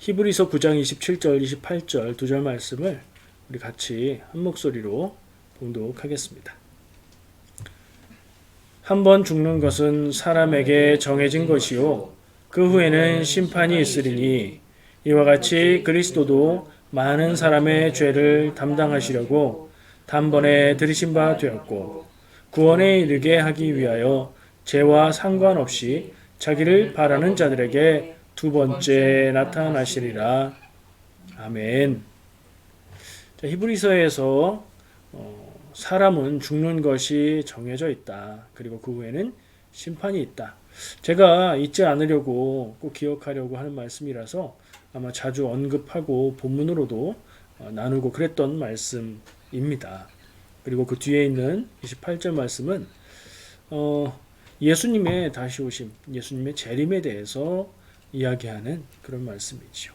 히브리서 9장 27절, 28절 두 절 말씀을 우리 같이 한 목소리로 봉독하겠습니다. 한 번 죽는 것은 사람에게 정해진 것이요 그 후에는 심판이 있으리니 이와 같이 그리스도도 많은 사람의 죄를 담당하시려고 단번에 들이신 바 되었고 구원에 이르게 하기 위하여 죄와 상관없이 자기를 바라는 자들에게 두 번째 나타나시리라. 아멘. 자, 히브리서에서 사람은 죽는 것이 정해져 있다. 그리고 그 후에는 심판이 있다. 제가 잊지 않으려고 꼭 기억하려고 하는 말씀이라서 아마 자주 언급하고 본문으로도 나누고 그랬던 말씀입니다. 그리고 그 뒤에 있는 28절 말씀은 예수님의 다시 오심, 예수님의 재림에 대해서 이야기하는 그런 말씀이죠.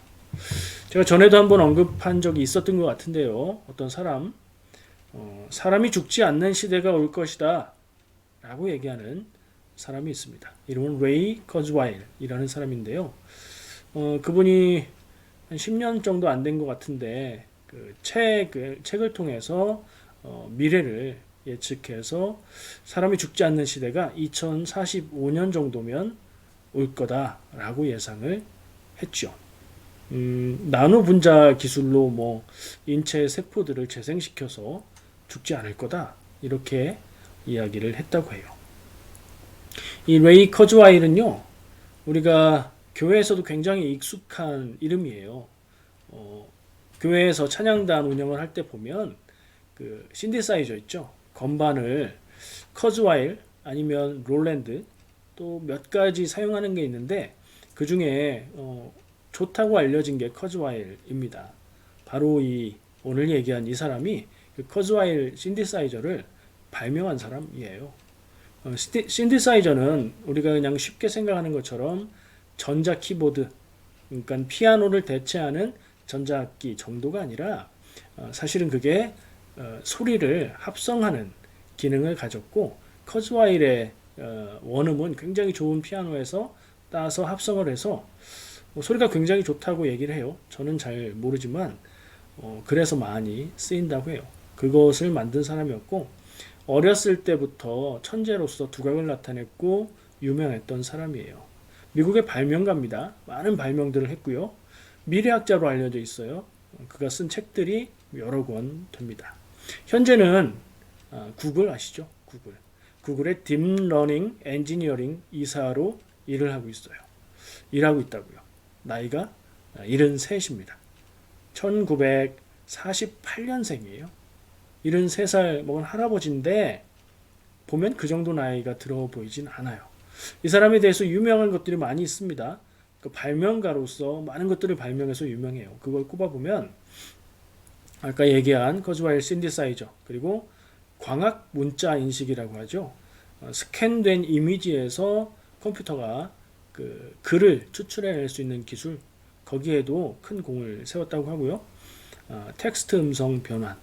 제가 전에도 한번 언급한 적이 있었던 것 같은데요. 어떤 사람이 죽지 않는 시대가 올 것이다 라고 얘기하는 사람이 있습니다. 이름은 레이 커즈와일이라는 사람인데요. 그분이 한 10년 정도 안 된 것 같은데 그 책을 통해서 미래를 예측해서 사람이 죽지 않는 시대가 2045년 정도면 올 거다라고 예상을 했죠. 나노 분자 기술로 인체 세포들을 재생시켜서 죽지 않을 거다 이렇게 이야기를 했다고 해요. 이 레이 커즈와일은요, 우리가 교회에서도 굉장히 익숙한 이름이에요. 교회에서 찬양단 운영을 할 때 보면 그 신디사이저 있죠. 건반을 커즈와일 아니면 롤랜드 또 몇 가지 사용하는 게 있는데 그 중에 좋다고 알려진 게 커즈와일입니다. 바로 이 오늘 얘기한 이 사람이 그 커즈와일 신디사이저를 발명한 사람이에요. 신디사이저는 우리가 그냥 쉽게 생각하는 것처럼 전자 키보드, 그러니까 피아노를 대체하는 전자악기 정도가 아니라 사실은 그게 소리를 합성하는 기능을 가졌고 커즈와일의 원음은 굉장히 좋은 피아노에서 따서 합성을 해서 소리가 굉장히 좋다고 얘기를 해요. 저는 잘 모르지만 그래서 많이 쓰인다고 해요. 그것을 만든 사람이었고 어렸을 때부터 천재로서 두각을 나타냈고 유명했던 사람이에요. 미국의 발명가입니다. 많은 발명들을 했고요. 미래학자로 알려져 있어요. 그가 쓴 책들이 여러 권 됩니다. 현재는 구글 아시죠? 구글의 딥러닝 엔지니어링 이사로 일을 하고 있어요. 일하고 있다고요. 나이가 73입니다. 1948년생이에요. 73살 먹은 할아버지인데 보면 그 정도 나이가 들어 보이진 않아요. 이 사람에 대해서 유명한 것들이 많이 있습니다. 그 발명가로서 많은 것들을 발명해서 유명해요. 그걸 꼽아보면 아까 얘기한 커즈와일 신디사이저 그리고 광학 문자 인식이라고 하죠. 스캔된 이미지에서 컴퓨터가 그 글을 추출해낼 수 있는 기술 거기에도 큰 공을 세웠다고 하고요. 텍스트 음성 변환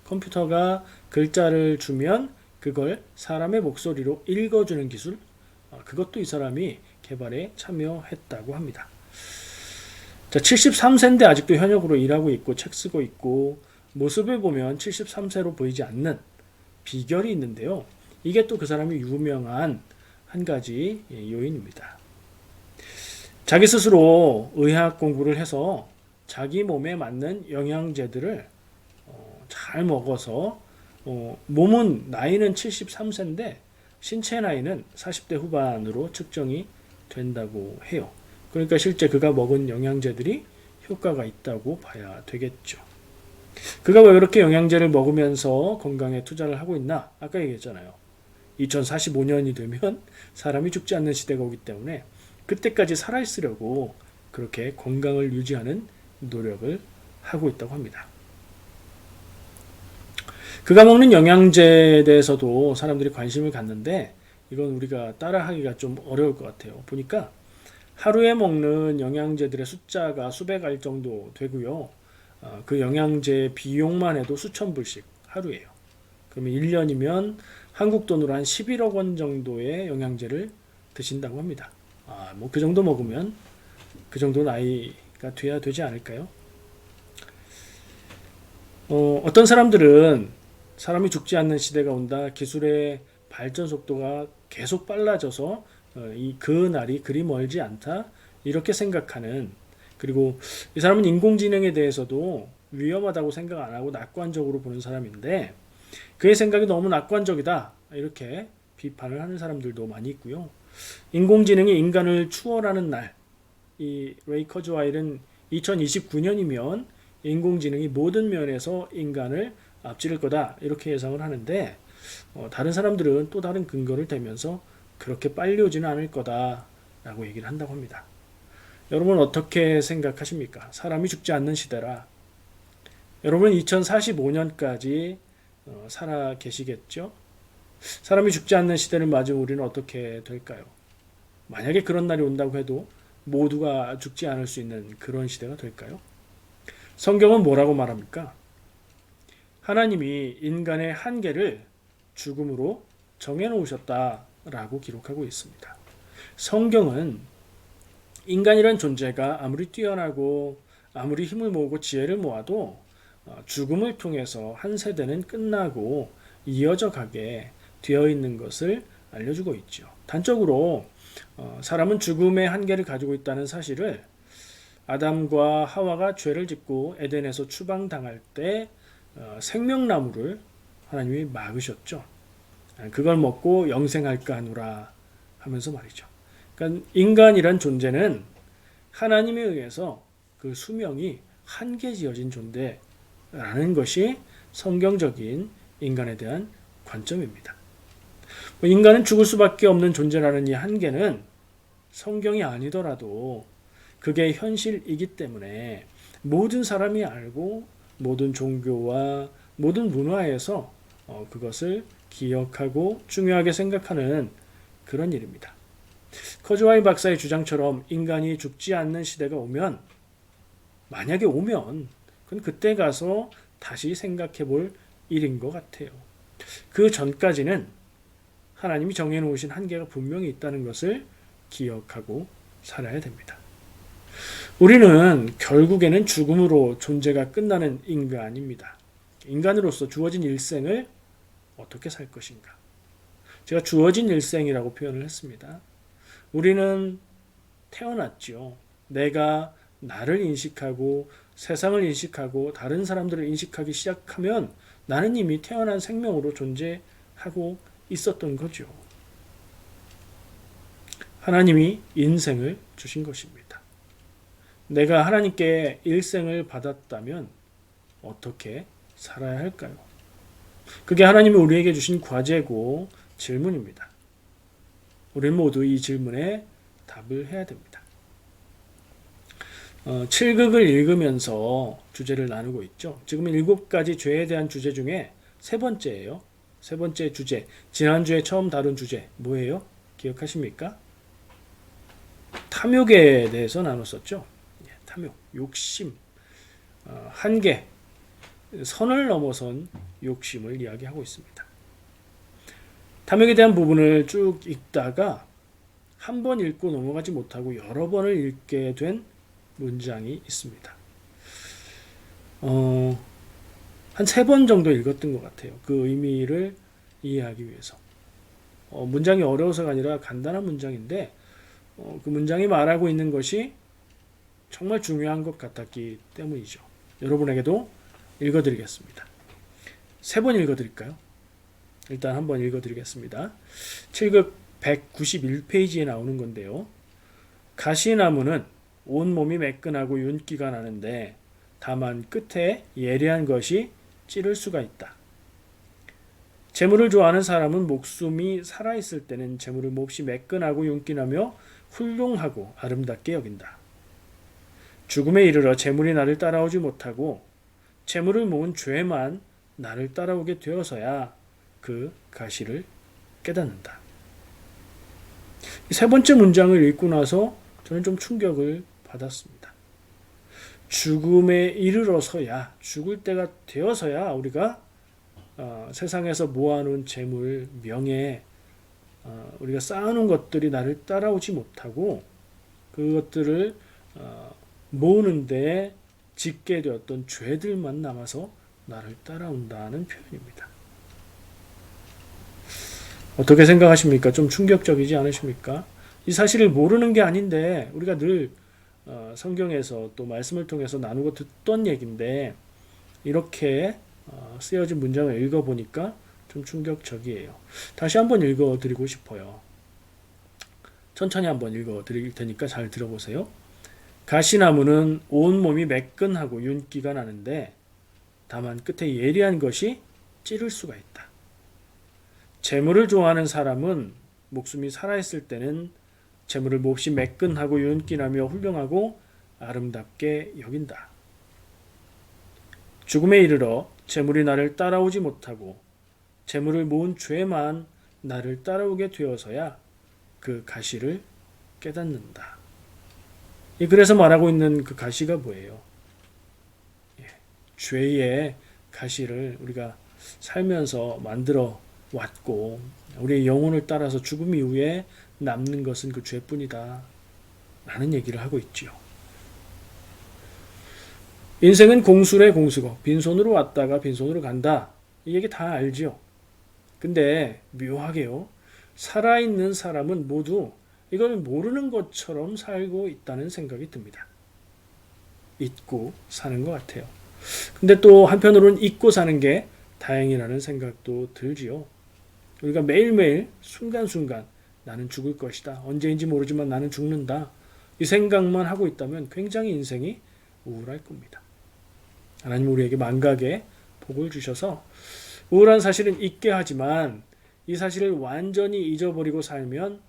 컴퓨터가 글자를 주면 그걸 사람의 목소리로 읽어주는 기술 그것도 이 사람이 개발에 참여했다고 합니다. 자, 73세인데 아직도 현역으로 일하고 있고 책 쓰고 있고 모습을 보면 73세로 보이지 않는 비결이 있는데요. 이게 또 그 사람이 유명한 한 가지 요인입니다. 자기 스스로 의학 공부를 해서 자기 몸에 맞는 영양제들을 잘 먹어서 몸은 나이는 73세인데 신체 나이는 40대 후반으로 측정이 된다고 해요. 그러니까 실제 그가 먹은 영양제들이 효과가 있다고 봐야 되겠죠. 그가 왜 이렇게 영양제를 먹으면서 건강에 투자를 하고 있나? 아까 얘기했잖아요. 2045년이 되면 사람이 죽지 않는 시대가 오기 때문에 그때까지 살아있으려고 그렇게 건강을 유지하는 노력을 하고 있다고 합니다. 그가 먹는 영양제에 대해서도 사람들이 관심을 갖는데 이건 우리가 따라하기가 좀 어려울 것 같아요. 보니까 하루에 먹는 영양제들의 숫자가 수백 알 정도 되고요. 그 영양제 비용만 해도 수천 불씩 하루에요. 그러면 1년이면 한국 돈으로 한 11억 원 정도의 영양제를 드신다고 합니다. 뭐 그 정도 먹으면 그 정도 나이가 돼야 되지 않을까요? 어떤 사람들은 사람이 죽지 않는 시대가 온다. 기술의 발전 속도가 계속 빨라져서 그 날이 그리 멀지 않다. 이렇게 생각하는, 그리고 이 사람은 인공지능에 대해서도 위험하다고 생각 안 하고 낙관적으로 보는 사람인데 그의 생각이 너무 낙관적이다. 이렇게 비판을 하는 사람들도 많이 있고요. 인공지능이 인간을 추월하는 날, 이 레이 커즈와일은 2029년이면 인공지능이 모든 면에서 인간을 앞지를 거다 이렇게 예상을 하는데 다른 사람들은 또 다른 근거를 대면서 그렇게 빨리 오지는 않을 거다라고 얘기를 한다고 합니다. 여러분 어떻게 생각하십니까? 사람이 죽지 않는 시대라 여러분 2045년까지 살아 계시겠죠? 사람이 죽지 않는 시대를 맞으면 우리는 어떻게 될까요? 만약에 그런 날이 온다고 해도 모두가 죽지 않을 수 있는 그런 시대가 될까요? 성경은 뭐라고 말합니까? 하나님이 인간의 한계를 죽음으로 정해놓으셨다라고 기록하고 있습니다. 성경은 인간이란 존재가 아무리 뛰어나고 아무리 힘을 모으고 지혜를 모아도 죽음을 통해서 한 세대는 끝나고 이어져 가게 되어 있는 것을 알려주고 있죠. 단적으로 사람은 죽음의 한계를 가지고 있다는 사실을 아담과 하와가 죄를 짓고 에덴에서 추방당할 때 생명나무를 하나님이 막으셨죠. 그걸 먹고 영생할까 하노라 하면서 말이죠. 그러니까 인간이란 존재는 하나님에 의해서 그 수명이 한계 지어진 존재라는 것이 성경적인 인간에 대한 관점입니다. 인간은 죽을 수밖에 없는 존재라는 이 한계는 성경이 아니더라도 그게 현실이기 때문에 모든 사람이 알고 모든 종교와 모든 문화에서 그것을 기억하고 중요하게 생각하는 그런 일입니다. 커즈와이 박사의 주장처럼 인간이 죽지 않는 시대가 오면, 만약에 오면 그건 그때 가서 다시 생각해 볼 일인 것 같아요. 그 전까지는 하나님이 정해놓으신 한계가 분명히 있다는 것을 기억하고 살아야 됩니다. 우리는 결국에는 죽음으로 존재가 끝나는 인간입니다. 인간으로서 주어진 일생을 어떻게 살 것인가? 제가 주어진 일생이라고 표현을 했습니다. 우리는 태어났죠. 내가 나를 인식하고 세상을 인식하고 다른 사람들을 인식하기 시작하면 나는 이미 태어난 생명으로 존재하고 있었던 거죠. 하나님이 인생을 주신 것입니다. 내가 하나님께 일생을 받았다면 어떻게 살아야 할까요? 그게 하나님이 우리에게 주신 과제고 질문입니다. 우리는 모두 이 질문에 답을 해야 됩니다. 7극을 읽으면서 주제를 나누고 있죠. 지금은 7가지 죄에 대한 주제 중에 세 번째예요. 세 번째 주제, 지난주에 처음 다룬 주제 뭐예요? 기억하십니까? 탐욕에 대해서 나눴었죠. 탐욕, 욕심, 한계, 선을 넘어선 욕심을 이야기하고 있습니다. 탐욕에 대한 부분을 쭉 읽다가 한 번 읽고 넘어가지 못하고 여러 번을 읽게 된 문장이 있습니다. 한 3번 정도 읽었던 것 같아요. 그 의미를 이해하기 위해서. 문장이 어려워서가 아니라 간단한 문장인데 그 문장이 말하고 있는 것이 정말 중요한 것 같았기 때문이죠. 여러분에게도 읽어드리겠습니다. 3번 읽어드릴까요? 일단 한번 읽어드리겠습니다. 7극 191페이지에 나오는 건데요. 가시나무는 온몸이 매끈하고 윤기가 나는데 다만 끝에 예리한 것이 찌를 수가 있다. 재물을 좋아하는 사람은 목숨이 살아있을 때는 재물을 몹시 매끈하고 윤기나며 훌륭하고 아름답게 여긴다. 죽음에 이르러 재물이 나를 따라오지 못하고 재물을 모은 죄만 나를 따라오게 되어서야 그 가시를 깨닫는다. 세 번째 문장을 읽고 나서 저는 좀 충격을 받았습니다. 죽음에 이르러서야, 죽을 때가 되어서야 우리가 세상에서 모아놓은 재물, 명예, 우리가 쌓아놓은 것들이 나를 따라오지 못하고 그것들을 모으는데 짓게 되었던 죄들만 남아서 나를 따라온다는 표현입니다. 어떻게 생각하십니까? 좀 충격적이지 않으십니까? 이 사실을 모르는 게 아닌데 우리가 늘 성경에서 또 말씀을 통해서 나누고 듣던 얘기인데 이렇게 쓰여진 문장을 읽어보니까 좀 충격적이에요. 다시 한번 읽어드리고 싶어요. 천천히 한번 읽어드릴 테니까 잘 들어보세요. 가시나무는 온몸이 매끈하고 윤기가 나는데 다만 끝에 예리한 것이 찌를 수가 있다. 재물을 좋아하는 사람은 목숨이 살아있을 때는 재물을 몹시 매끈하고 윤기나며 훌륭하고 아름답게 여긴다. 죽음에 이르러 재물이 나를 따라오지 못하고 재물을 모은 죄만 나를 따라오게 되어서야 그 가시를 깨닫는다. 그래서 말하고 있는 그 가시가 뭐예요? 죄의 가시를 우리가 살면서 만들어 왔고 우리의 영혼을 따라서 죽음 이후에 남는 것은 그 죄뿐이다 라는 얘기를 하고 있지요. 인생은 공수래 공수고 빈손으로 왔다가 빈손으로 간다. 이 얘기 다 알지요. 근데 묘하게요. 살아있는 사람은 모두 이걸 모르는 것처럼 살고 있다는 생각이 듭니다. 잊고 사는 것 같아요. 근데 또 한편으로는 잊고 사는 게 다행이라는 생각도 들지요. 우리가 매일매일 순간순간 나는 죽을 것이다. 언제인지 모르지만 나는 죽는다. 이 생각만 하고 있다면 굉장히 인생이 우울할 겁니다. 하나님 우리에게 만각의 복을 주셔서 우울한 사실은 잊게 하지만 이 사실을 완전히 잊어버리고 살면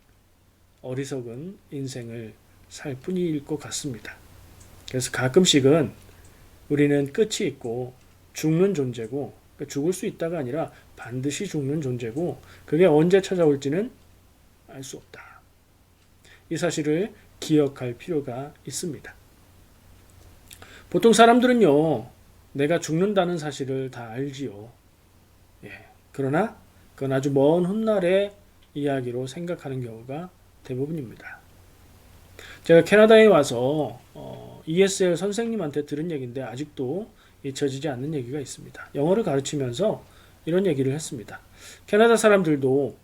어리석은 인생을 살 뿐일 것 같습니다. 그래서 가끔씩은 우리는 끝이 있고 죽는 존재고 죽을 수 있다가 아니라 반드시 죽는 존재고 그게 언제 찾아올지는 알 수 없다. 이 사실을 기억할 필요가 있습니다. 보통 사람들은요. 내가 죽는다는 사실을 다 알지요. 그러나 그건 아주 먼 훗날의 이야기로 생각하는 경우가 대부분입니다. 제가 캐나다에 와서 ESL 선생님한테 들은 얘기인데 아직도 잊혀지지 않는 얘기가 있습니다. 영어를 가르치면서 이런 얘기를 했습니다. 캐나다 사람들도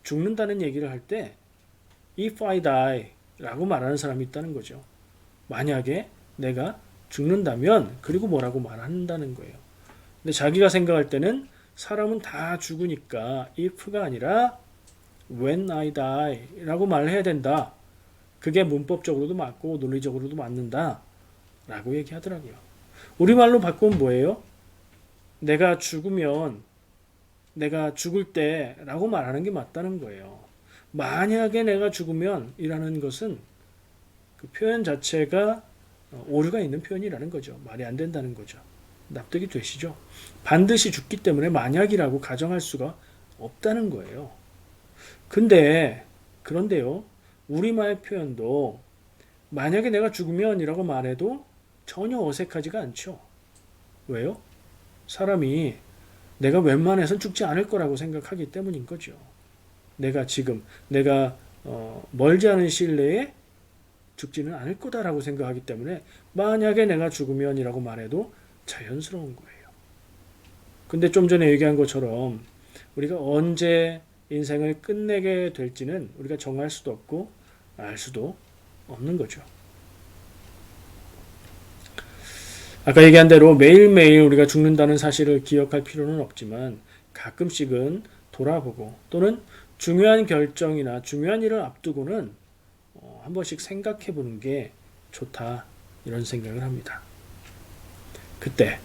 죽는다는 얘기를 할 때 If I die 라고 말하는 사람이 있다는 거죠. 만약에 내가 죽는다면 그리고 뭐라고 말한다는 거예요. 근데 자기가 생각할 때는 사람은 다 죽으니까 if가 아니라 when I die 라고 말해야 된다. 그게 문법적으로도 맞고 논리적으로도 맞는다 라고 얘기하더라고요. 우리말로 바꾸면 뭐예요? 내가 죽으면 내가 죽을 때 라고 말하는 게 맞다는 거예요. 만약에 내가 죽으면 이라는 것은 그 표현 자체가 오류가 있는 표현이라는 거죠. 말이 안 된다는 거죠. 납득이 되시죠? 반드시 죽기 때문에 만약이라고 가정할 수가 없다는 거예요. 그런데요. 우리말 표현도 만약에 내가 죽으면 이라고 말해도 전혀 어색하지가 않죠. 왜요? 사람이 내가 웬만해선 죽지 않을 거라고 생각하기 때문인 거죠. 내가 멀지 않은 시일 내에 죽지는 않을 거다라고 생각하기 때문에 만약에 내가 죽으면 이라고 말해도 자연스러운 거예요. 근데 좀 전에 얘기한 것처럼 우리가 언제 인생을 끝내게 될지는 우리가 정할 수도 없고 알 수도 없는 거죠. 아까 얘기한 대로 매일매일 우리가 죽는다는 사실을 기억할 필요는 없지만 가끔씩은 돌아보고 또는 중요한 결정이나 중요한 일을 앞두고는 한 번씩 생각해 보는 게 좋다 이런 생각을 합니다. 그때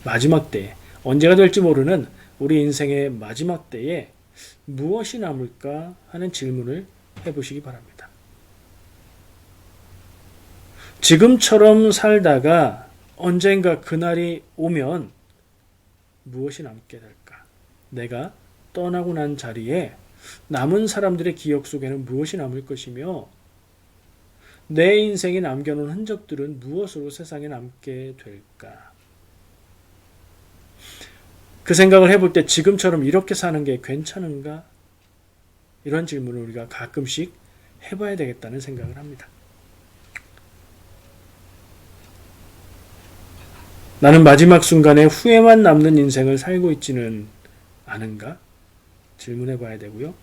마지막 때에 언제가 될지 모르는 우리 인생의 마지막 때에 무엇이 남을까 하는 질문을 해보시기 바랍니다. 지금처럼 살다가 언젠가 그날이 오면 무엇이 남게 될까? 내가 떠나고 난 자리에 남은 사람들의 기억 속에는 무엇이 남을 것이며 내 인생에 남겨놓은 흔적들은 무엇으로 세상에 남게 될까? 그 생각을 해볼 때 지금처럼 이렇게 사는 게 괜찮은가? 이런 질문을 우리가 가끔씩 해봐야 되겠다는 생각을 합니다. 나는 마지막 순간에 후회만 남는 인생을 살고 있지는 않은가? 질문해 봐야 되고요.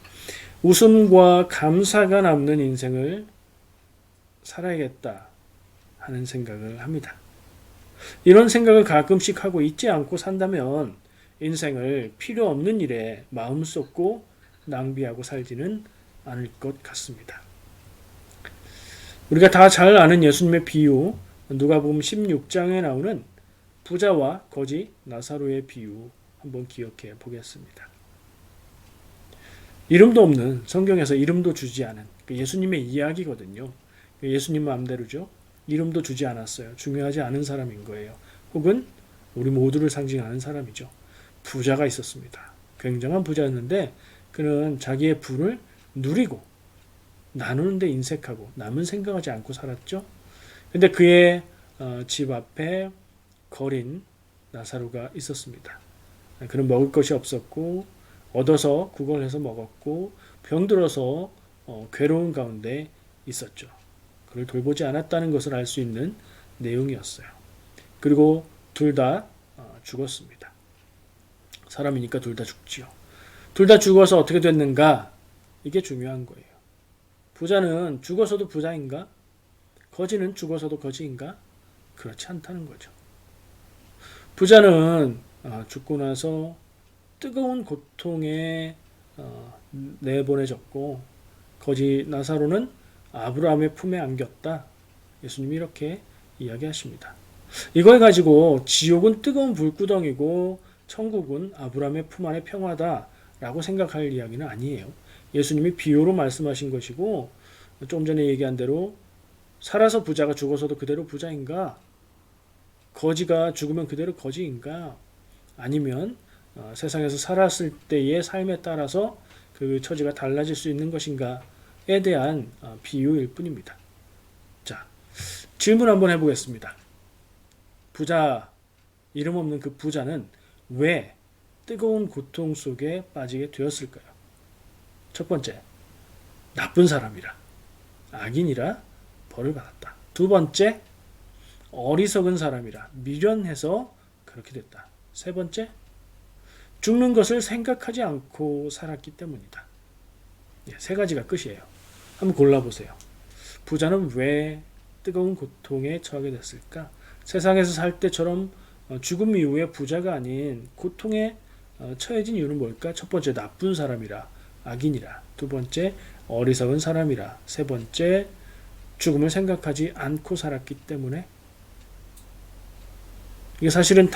웃음과 감사가 남는 인생을 살아야겠다 하는 생각을 합니다. 이런 생각을 가끔씩 하고 잊지 않고 산다면 인생을 필요 없는 일에 마음 쏟고 낭비하고 살지는 않을 것 같습니다. 우리가 다 잘 아는 예수님의 비유, 누가복음 16장에 나오는 부자와 거지 나사로의 비유 한번 기억해 보겠습니다. 이름도 없는, 성경에서 이름도 주지 않은 예수님의 이야기거든요. 예수님 마음대로죠. 이름도 주지 않았어요. 중요하지 않은 사람인 거예요. 혹은 우리 모두를 상징하는 사람이죠. 부자가 있었습니다. 굉장한 부자였는데 그는 자기의 부를 누리고 나누는데 인색하고 남은 생각하지 않고 살았죠. 근데 그의 집 앞에 거린 나사로가 있었습니다. 그는 먹을 것이 없었고 얻어서 구걸해서 먹었고 병들어서 괴로운 가운데 있었죠. 그를 돌보지 않았다는 것을 알 수 있는 내용이었어요. 그리고 둘 다 죽었습니다. 사람이니까 둘 다 죽지요. 둘 다 죽어서 어떻게 됐는가? 이게 중요한 거예요. 부자는 죽어서도 부자인가? 거지는 죽어서도 거지인가? 그렇지 않다는 거죠. 부자는 죽고 나서 뜨거운 고통에 내보내졌고 거지 나사로는 아브라함의 품에 안겼다. 예수님이 이렇게 이야기하십니다. 이걸 가지고 지옥은 뜨거운 불구덩이고 천국은 아브라함의 품 안의 평화다라고 생각할 이야기는 아니에요. 예수님이 비유로 말씀하신 것이고 좀 전에 얘기한 대로 살아서 부자가 죽어서도 그대로 부자인가? 거지가 죽으면 그대로 거지인가? 아니면 세상에서 살았을 때의 삶에 따라서 그 처지가 달라질 수 있는 것인가에 대한 비유일 뿐입니다. 자, 질문 한번 해보겠습니다. 부자, 이름 없는 그 부자는 왜 뜨거운 고통 속에 빠지게 되었을까요? 첫 번째, 나쁜 사람이라, 악인이라 벌을 받았다. 두 번째, 어리석은 사람이라 미련해서 그렇게 됐다. 세 번째, 죽는 것을 생각하지 않고 살았기 때문이다. 세 가지가 끝이에요. 한번 골라보세요. 부자는 왜 뜨거운 고통에 처하게 됐을까? 세상에서 살 때처럼 죽음 이후에 부자가 아닌 고통에 처해진 이유는 뭘까? 첫 번째, 나쁜 사람이라, 악인이라. 두 번째, 어리석은 사람이라. 세 번째, 죽음을 생각하지 않고 살았기 때문에. 이게 사실은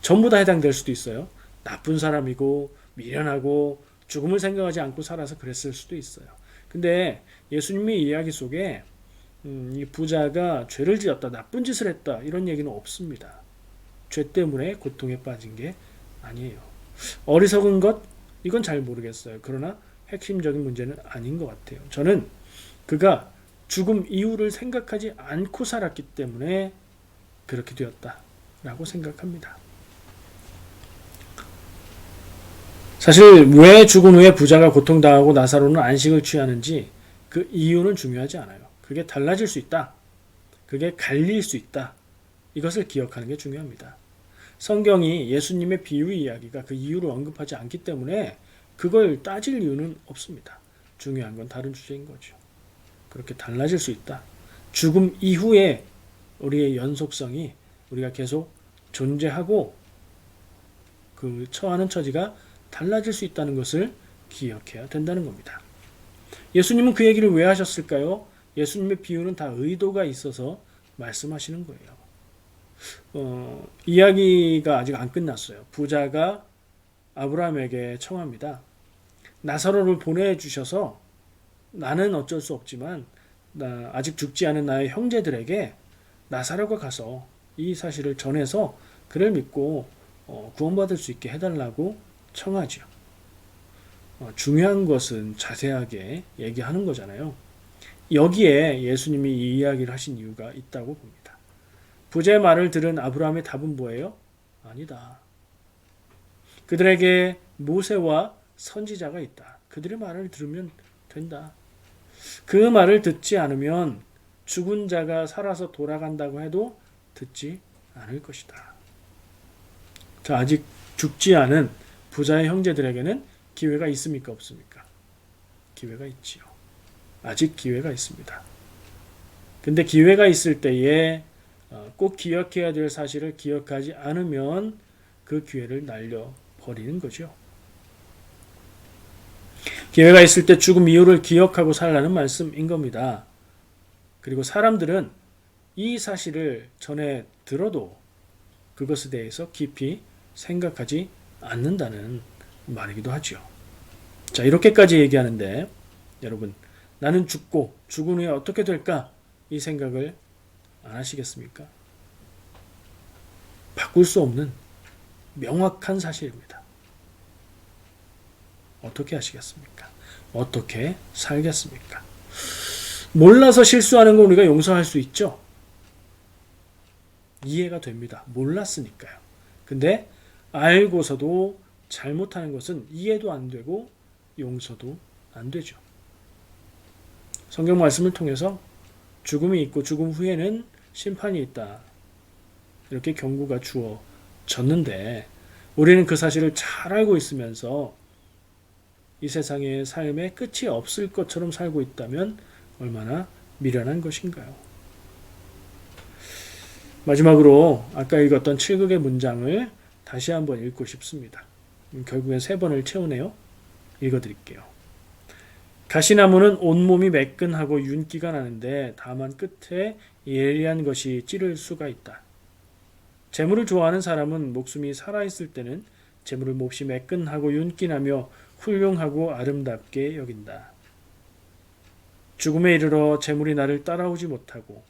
전부 다 해당될 수도 있어요. 나쁜 사람이고 미련하고 죽음을 생각하지 않고 살아서 그랬을 수도 있어요. 근데 예수님의 이야기 속에 이 부자가 죄를 지었다, 나쁜 짓을 했다 이런 얘기는 없습니다. 죄 때문에 고통에 빠진 게 아니에요. 어리석은 것 이건 잘 모르겠어요. 그러나 핵심적인 문제는 아닌 것 같아요. 저는 그가 죽음 이후를 생각하지 않고 살았기 때문에 그렇게 되었다라고 생각합니다. 사실 왜 죽은 후에 부자가 고통당하고 나사로는 안식을 취하는지 그 이유는 중요하지 않아요. 그게 달라질 수 있다. 그게 갈릴 수 있다. 이것을 기억하는 게 중요합니다. 성경이 예수님의 비유 이야기가 그 이유를 언급하지 않기 때문에 그걸 따질 이유는 없습니다. 중요한 건 다른 주제인 거죠. 그렇게 달라질 수 있다. 죽음 이후에 우리의 연속성이 우리가 계속 존재하고 그 처하는 처지가 달라질 수 있다는 것을 기억해야 된다는 겁니다. 예수님은 그 얘기를 왜 하셨을까요? 예수님의 비유는 다 의도가 있어서 말씀하시는 거예요. 이야기가 아직 안 끝났어요. 부자가 아브라함에게 청합니다. 나사로를 보내주셔서 나는 어쩔 수 없지만 아직 죽지 않은 나의 형제들에게 나사로가 가서 이 사실을 전해서 그를 믿고 구원받을 수 있게 해달라고 청하죠. 중요한 것은 자세하게 얘기하는 거잖아요. 여기에 예수님이 이 이야기를 하신 이유가 있다고 봅니다. 부자의 말을 들은 아브라함의 답은 뭐예요? 아니다. 그들에게 모세와 선지자가 있다. 그들의 말을 들으면 된다. 그 말을 듣지 않으면 죽은 자가 살아서 돌아간다고 해도 듣지 않을 것이다. 자, 아직 죽지 않은 부자의 형제들에게는 기회가 있습니까? 없습니까? 기회가 있지요. 아직 기회가 있습니다. 근데 기회가 있을 때에 꼭 기억해야 될 사실을 기억하지 않으면 그 기회를 날려버리는 거죠. 기회가 있을 때 죽음 이후를 기억하고 살라는 말씀인 겁니다. 그리고 사람들은 이 사실을 전에 들어도 그것에 대해서 깊이 생각하지 않는다는 말이기도 하죠. 자, 이렇게까지 얘기하는데 여러분, 나는 죽고 죽은 후에 어떻게 될까? 이 생각을 안 하시겠습니까? 바꿀 수 없는 명확한 사실입니다. 어떻게 하시겠습니까? 어떻게 살겠습니까? 몰라서 실수하는 건 우리가 용서할 수 있죠. 이해가 됩니다. 몰랐으니까요. 근데 알고서도 잘못하는 것은 이해도 안 되고 용서도 안 되죠. 성경 말씀을 통해서 죽음이 있고 죽음 후에는 심판이 있다. 이렇게 경고가 주어졌는데 우리는 그 사실을 잘 알고 있으면서 이 세상의 삶에 끝이 없을 것처럼 살고 있다면 얼마나 미련한 것인가요? 마지막으로 아까 읽었던 7극의 문장을 다시 한번 읽고 싶습니다. 결국엔 3번을 채우네요. 읽어드릴게요. 가시나무는 온몸이 매끈하고 윤기가 나는데 다만 끝에 예리한 것이 찌를 수가 있다. 재물을 좋아하는 사람은 목숨이 살아있을 때는 재물을 몹시 매끈하고 윤기나며 훌륭하고 아름답게 여긴다. 죽음에 이르러 재물이 나를 따라오지 못하고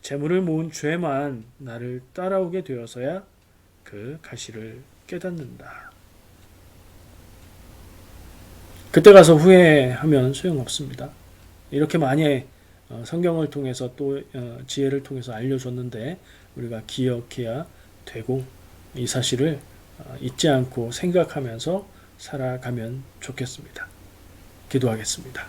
재물을 모은 죄만 나를 따라오게 되어서야 그 가시를 깨닫는다. 그때 가서 후회하면 소용없습니다. 이렇게 많이 성경을 통해서 또 지혜를 통해서 알려줬는데 우리가 기억해야 되고 이 사실을 잊지 않고 생각하면서 살아가면 좋겠습니다. 기도하겠습니다.